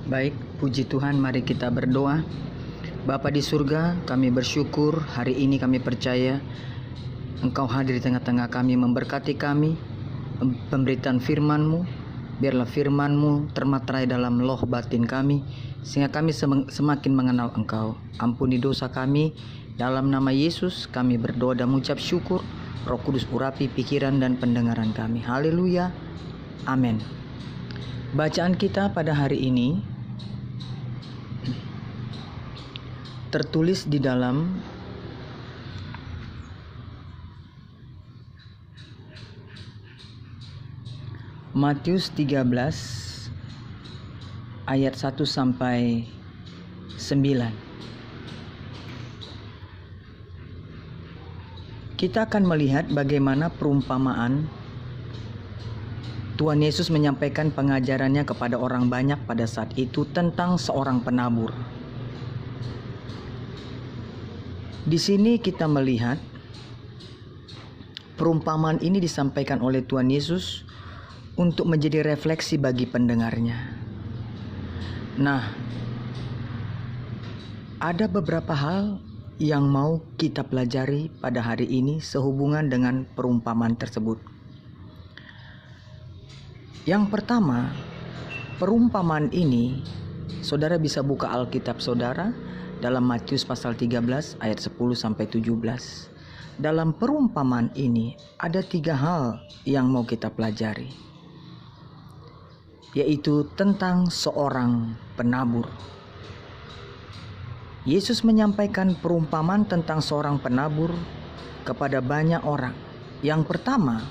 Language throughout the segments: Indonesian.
Baik, puji Tuhan, mari kita berdoa. Bapa di surga, kami bersyukur hari ini kami percaya Engkau hadir di tengah-tengah kami, memberkati kami, pemberitaan firman-Mu. Biarlah firman-Mu termaterai dalam loh batin kami, sehingga kami semakin mengenal Engkau. Ampuni dosa kami, dalam nama Yesus kami berdoa dan mengucap syukur. Roh Kudus urapi pikiran dan pendengaran kami. Haleluya, amin. Bacaan kita pada hari ini tertulis di dalam Matius 13 ayat 1 sampai 9. Kita akan melihat bagaimana perumpamaan Tuhan Yesus menyampaikan pengajarannya kepada orang banyak pada saat itu tentang seorang penabur. Di sini kita melihat perumpamaan ini disampaikan oleh Tuhan Yesus untuk menjadi refleksi bagi pendengarnya. Nah, ada beberapa hal yang mau kita pelajari pada hari ini sehubungan dengan perumpamaan tersebut. Yang pertama, perumpamaan ini, saudara bisa buka Alkitab saudara dalam Matius pasal 13 ayat 10 sampai 17. Dalam perumpamaan ini ada 3 hal yang mau kita pelajari, yaitu tentang seorang penabur. Yesus menyampaikan perumpamaan tentang seorang penabur kepada banyak orang. Yang pertama,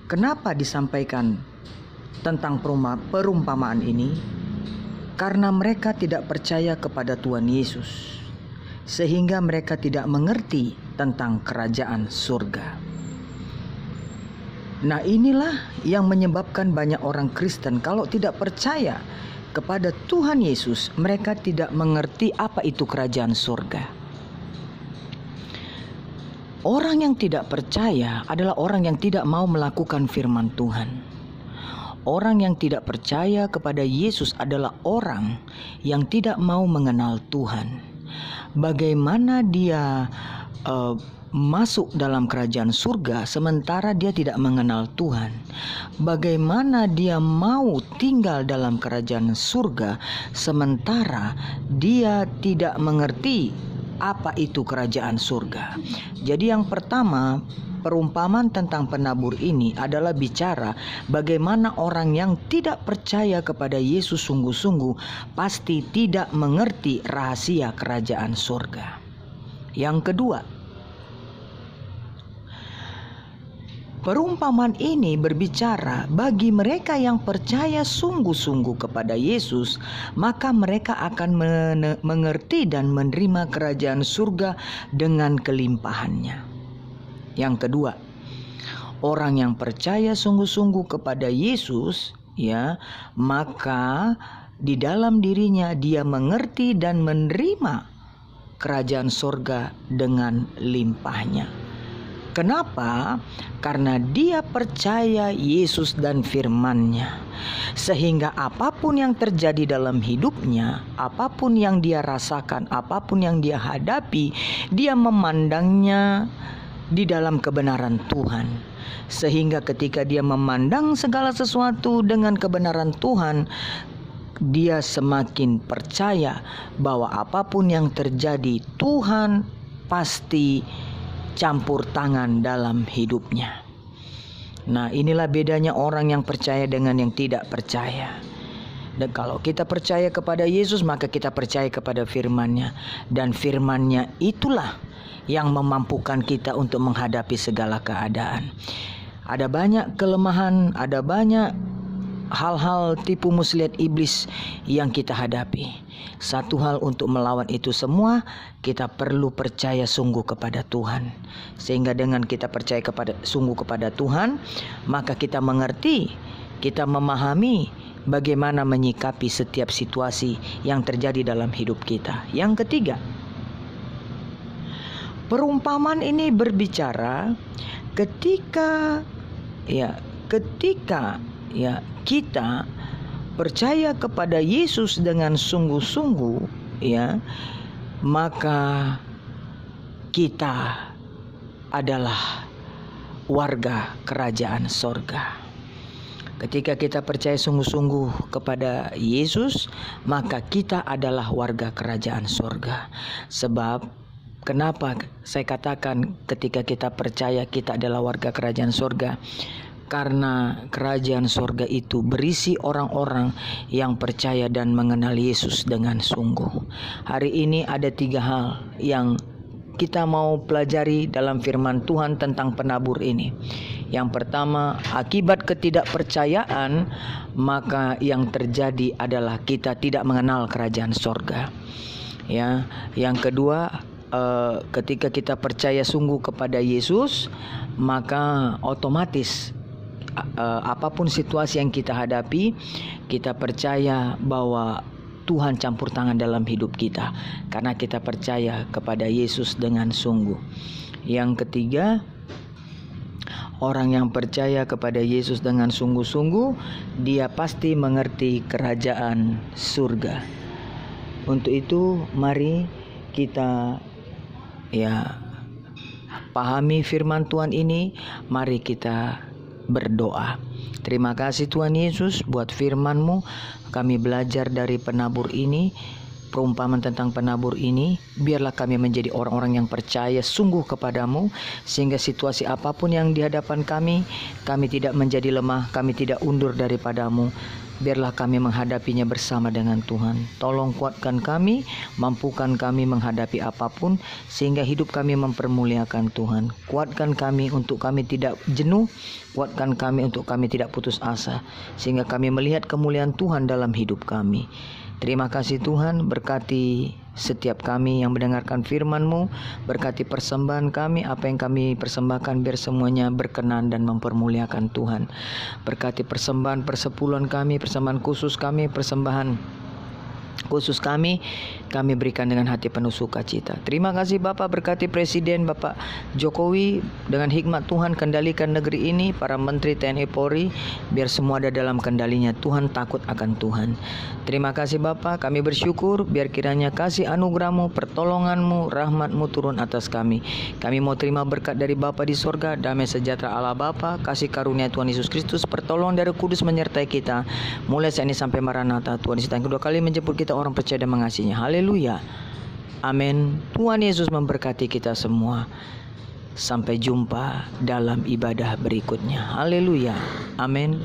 kenapa disampaikan tentang perumpamaan ini? Karena mereka tidak percaya kepada Tuhan Yesus, sehingga mereka tidak mengerti tentang kerajaan surga. Nah, inilah yang menyebabkan banyak orang Kristen kalau tidak percaya kepada Tuhan Yesus, mereka tidak mengerti apa itu kerajaan surga. Orang yang tidak percaya adalah orang yang tidak mau melakukan firman Tuhan. Orang yang tidak percaya kepada Yesus adalah orang yang tidak mau mengenal Tuhan. Bagaimana dia masuk dalam kerajaan surga sementara dia tidak mengenal Tuhan? Bagaimana dia mau tinggal dalam kerajaan surga sementara dia tidak mengerti apa itu kerajaan surga? Jadi yang pertama, perumpamaan tentang penabur ini adalah bicara bagaimana orang yang tidak percaya kepada Yesus sungguh-sungguh pasti tidak mengerti rahasia kerajaan surga. Yang kedua, perumpamaan ini berbicara bagi mereka yang percaya sungguh-sungguh kepada Yesus, maka mereka akan mengerti dan menerima kerajaan surga dengan kelimpahannya. Yang kedua, orang yang percaya sungguh-sungguh kepada Yesus, maka di dalam dirinya dia mengerti dan menerima kerajaan surga dengan limpahnya. Kenapa? Karena dia percaya Yesus dan firman-Nya. Sehingga apapun yang terjadi dalam hidupnya, apapun yang dia rasakan, apapun yang dia hadapi, dia memandangnya di dalam kebenaran Tuhan. Sehingga ketika dia memandang segala sesuatu dengan kebenaran Tuhan, dia semakin percaya bahwa apapun yang terjadi, Tuhan pasti campur tangan dalam hidupnya. Nah, inilah bedanya orang yang percaya dengan yang tidak percaya. Dan kalau kita percaya kepada Yesus, maka kita percaya kepada firman-Nya. Dan firman-Nya itulah yang memampukan kita untuk menghadapi segala keadaan. Ada banyak kelemahan, ada banyak hal-hal tipu muslihat iblis yang kita hadapi. Satu hal untuk melawan itu semua, kita perlu percaya sungguh kepada Tuhan. Sehingga dengan kita percaya sungguh kepada Tuhan, maka kita mengerti, kita memahami bagaimana menyikapi setiap situasi yang terjadi dalam hidup kita. Yang ketiga, perumpamaan ini berbicara ketika kita percaya kepada Yesus dengan sungguh-sungguh, ya, maka kita adalah warga kerajaan sorga. Ketika kita percaya sungguh-sungguh kepada Yesus, maka kita adalah warga kerajaan sorga. Sebab kenapa saya katakan ketika kita percaya kita adalah warga kerajaan sorga? Karena kerajaan sorga itu berisi orang-orang yang percaya dan mengenal Yesus dengan sungguh. Hari ini ada 3 hal yang kita mau pelajari dalam firman Tuhan tentang penabur ini. Yang pertama, akibat ketidakpercayaan, maka yang terjadi adalah kita tidak mengenal kerajaan sorga. Ya, yang kedua, ketika kita percaya sungguh kepada Yesus, maka otomatis apapun situasi yang kita hadapi, kita percaya bahwa Tuhan campur tangan dalam hidup kita karena kita percaya kepada Yesus dengan sungguh. Yang ketiga, orang yang percaya kepada Yesus dengan sungguh-sungguh, dia pasti mengerti kerajaan surga. Untuk itu mari kita pahami firman Tuhan ini, mari kita berdoa. Terima kasih Tuhan Yesus buat firman-Mu. Kami belajar dari penabur ini, perumpamaan tentang penabur ini. Biarlah kami menjadi orang-orang yang percaya sungguh kepadamu, sehingga situasi apapun yang di hadapan kami tidak menjadi lemah, kami tidak undur daripadamu. Biarlah kami menghadapinya bersama dengan Tuhan. Tolong kuatkan kami, mampukan kami menghadapi apapun, sehingga hidup kami mempermuliakan Tuhan. Kuatkan kami untuk kami tidak jenuh, kuatkan kami untuk kami tidak putus asa, sehingga kami melihat kemuliaan Tuhan dalam hidup kami. Terima kasih Tuhan, berkati setiap kami yang mendengarkan firman-Mu, berkati persembahan kami, apa yang kami persembahkan biar semuanya berkenan dan mempermuliakan Tuhan. Berkati persembahan persepuluhan kami, persembahan khusus kami, persembahan khusus kami berikan dengan hati penuh sukacita. Terima kasih Bapak, berkati Presiden Bapak Jokowi, dengan hikmat Tuhan kendalikan negeri ini, para Menteri TNI Polri, biar semua ada dalam kendalinya. Tuhan takut akan Tuhan. Terima kasih Bapak, kami bersyukur biar kiranya kasih anugerah-Mu, pertolongan-Mu, rahmat-Mu turun atas kami. Kami mau terima berkat dari Bapa di sorga, damai sejahtera Allah Bapa, kasih karunia Tuhan Yesus Kristus, pertolongan dari Kudus menyertai kita mulai saat ini sampai Maranatha. Tuhan Yesus yang kedua kali menjemput kita orang percaya dan mengasihinya. Haleluya. Amin. Tuhan Yesus memberkati kita semua. Sampai jumpa dalam ibadah berikutnya. Haleluya. Amin.